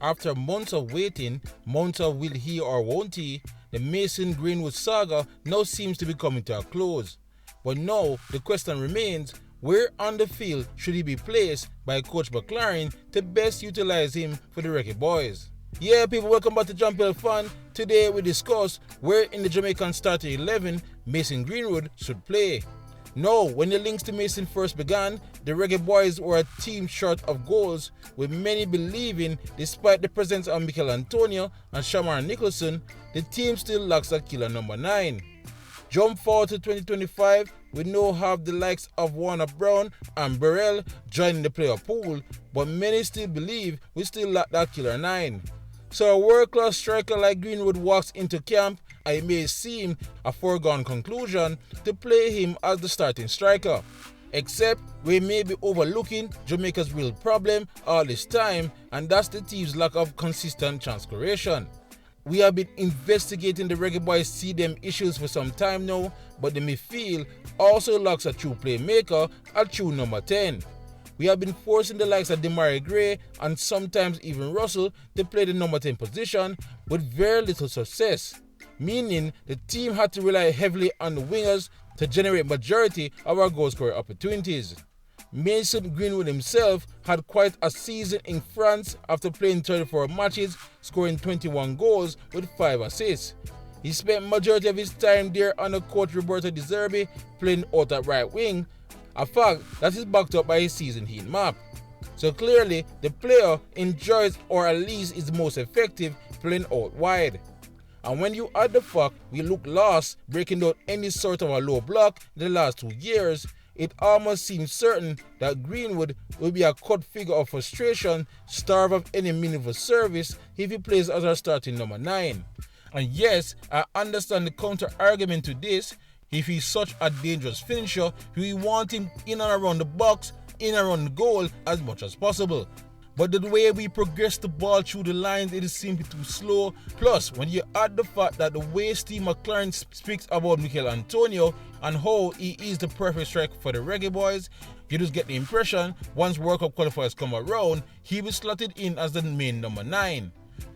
After months of waiting, months of will he or won't he, the Mason Greenwood saga now seems to be coming to a close. But now the question remains, where on the field should he be placed by Coach McLaren to best utilize him for the Reggae Boyz? Yeah people, welcome back to Jamaica Fun. Today we discuss where in the Jamaican starting 11 Mason Greenwood should play. Now, when the links to Mason first began, the Reggae Boyz were a team short of goals, with many believing, despite the presence of Mikel Antonio and Shamar Nicholson, the team still lacks a killer number 9. Jump forward to 2025, we now have the likes of Warner Brown and Burrell joining the player pool, but many still believe we still lack that killer 9. So a world-class striker like Greenwood walks into camp, and it may seem a foregone conclusion to play him as the starting striker. Except we may be overlooking Jamaica's real problem all this time, and that's the team's lack of consistent chance creation. We have been investigating the Reggae Boyz CDM issues for some time now, but the midfield also lacks a true playmaker, a true number 10. We have been forcing the likes of Demarai Gray and sometimes even Russell to play the number 10 position with very little success, meaning the team had to rely heavily on the wingers to generate majority of our goal scoring opportunities. Mason Greenwood himself had quite a season in France after playing 34 matches, scoring 21 goals with 5 assists. He spent majority of his time there under coach Roberto De Zerbi playing out at right wing, a fact that is backed up by his season heat map. So clearly the player enjoys, or at least is most effective, playing out wide. And when you add the fact we look lost breaking down any sort of a low block in the last 2 years, it almost seems certain that Greenwood will be a cut figure of frustration, starved of any meaningful service if he plays as our starting number 9. And yes, I understand the counter argument to this. If he's such a dangerous finisher, we want him in and around the box, in and around the goal as much as possible. But the way we progress the ball through the lines, it is simply too slow. Plus, when you add the fact that the way Steve McLaren speaks about Mikel Antonio and how he is the perfect striker for the Reggae Boyz, you just get the impression once World Cup qualifiers come around, he will be slotted in as the main number 9.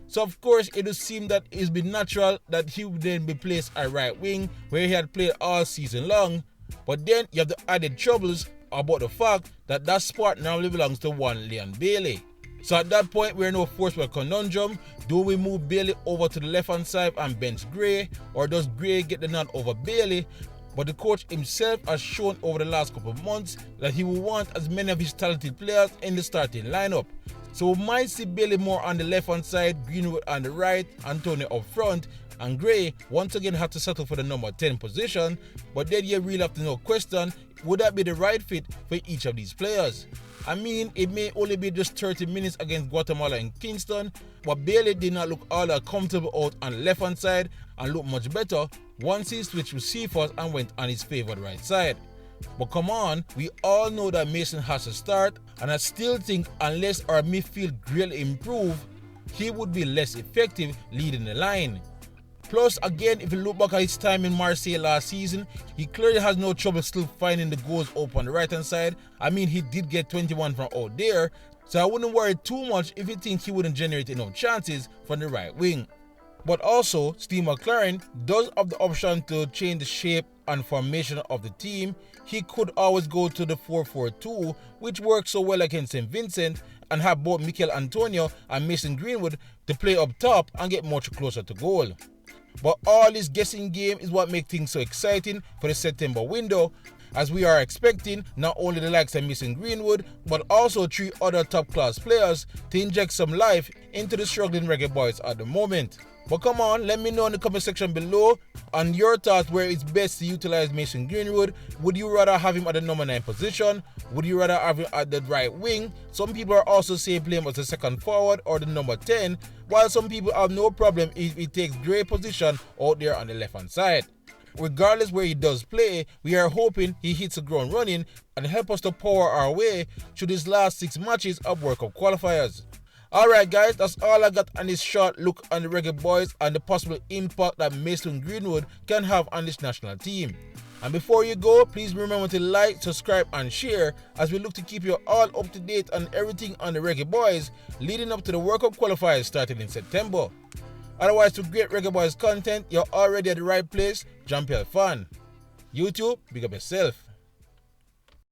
So of course, it would seem that it would be natural that he would then be placed at right wing, where he had played all season long. But then you have the added troubles about the fact that that spot normally belongs to one Leon Bailey. So at that point, we're now forced with a conundrum. Do we move Bailey over to the left-hand side and bench Gray, or does Gray get the nod over Bailey? But the coach himself has shown over the last couple of months that he will want as many of his talented players in the starting lineup. So we might see Bailey more on the left-hand side, Greenwood on the right, Antonio up front, and Gray once again have to settle for the number 10 position. But then you really have to know question, would that be the right fit for each of these players? I mean, it may only be just 30 minutes against Guatemala and Kingston, but Bailey did not look all that comfortable out on the left-hand side and looked much better once he switched with Cephas and went on his favored right side. But come on, we all know that Mason has to start, and I still think unless our midfield greatly improve, he would be less effective leading the line. Plus, again, if you look back at his time in Marseille last season, he clearly has no trouble still finding the goals up on the right hand side. I mean, he did get 21 from out there, so I wouldn't worry too much if you think he wouldn't generate enough chances from the right wing. But also, Steve McLaren does have the option to change the shape and formation of the team. He could always go to the 4-4-2, which works so well against St. Vincent, and have both Mikel Antonio and Mason Greenwood to play up top and get much closer to goal. But all this guessing game is what makes things so exciting for the September window, as we are expecting not only the likes of Mason Greenwood, but also 3 other top-class players to inject some life into the struggling Reggae Boyz at the moment. But come on, let me know in the comment section below on your thoughts where it's best to utilize Mason Greenwood. Would you rather have him at the number 9 position? Would you rather have him at the right wing? Some people are also saying play him as a second forward or the number 10, while some people have no problem if he takes great position out there on the left hand side. Regardless where he does play, we are hoping he hits the ground running and help us to power our way through these last 6 matches of World Cup qualifiers. Alright guys, that's all I got on this short look on the Reggae Boyz and the possible impact that Mason Greenwood can have on this national team. And before you go, please remember to like, subscribe and share as we look to keep you all up to date on everything on the Reggae Boyz leading up to the World Cup qualifiers starting in September. Otherwise, for great Reggae Boyz content, you're already at the right place. Jump your fun. YouTube, big up yourself.